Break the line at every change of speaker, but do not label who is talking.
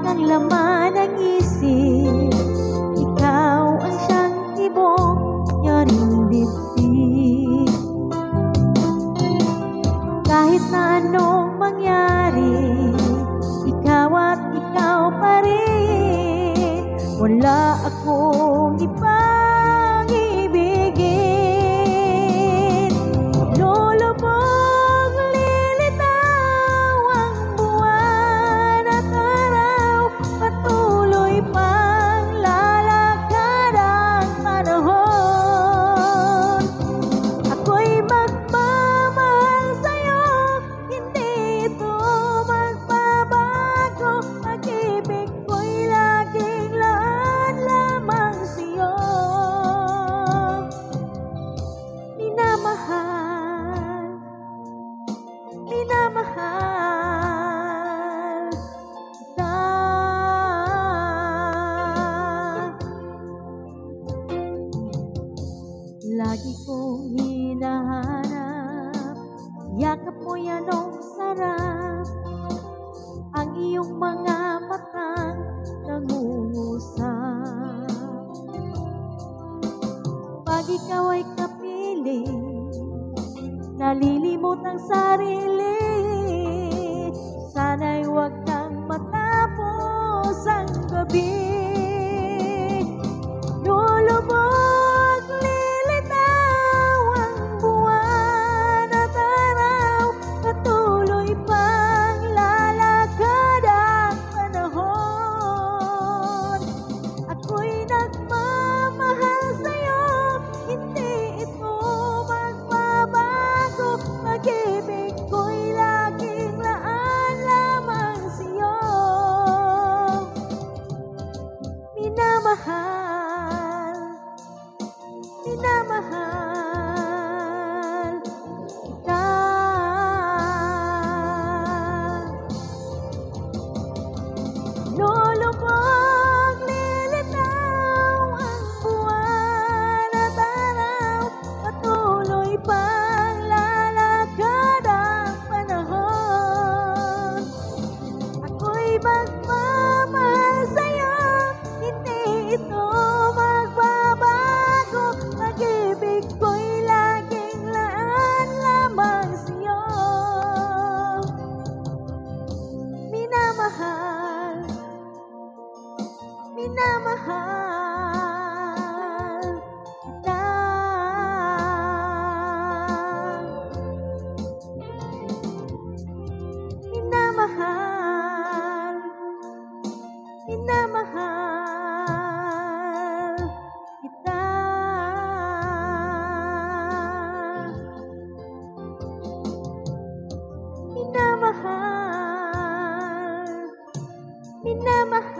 kang laman ng isip. Ikaw ang siyang tibok, yaring dibdib. Kahit na anong mangyari, ikaw at ikaw pa rin. Wala akong ibang ibigin. Lulubog, lilitaw ang buwan at araw. Patuloy pang lalakad ang panahon. Ako'y magmamahal sa'yo, hindi ito magbabago. Pag-ibig ko'y laging laan lamang sa'yo. Minamahal, minamahal kita. Lagi kong hinahanap, yakap mo yan ang sarap. Ang iyong mga matang nangungusap. Pag ikaw ay kapiling, nalilimot ang sarili. Sana'y huwag kang matapos ang gabi. Lulubog, lilitaw ang buwan at araw. Patuloy pang lalakad ang panahon. Ako'y nagmamahal sa'yo, hindi ito magbabago. Pag-ibig ko'y laging laan lamang sa'yo. Minamahal, minamahal kita. Lulubog, lilitaw ang buwan at araw. Patuloy pang lalakad ang panahon. Ako'y magmamahal sa'yo, hindi ito magbabago. Pag-ibig ko'y laging laan lamang sa'yo. Minamahal, minamahal kita. Minamahal, minamahal kita. Minamahal, minamahal.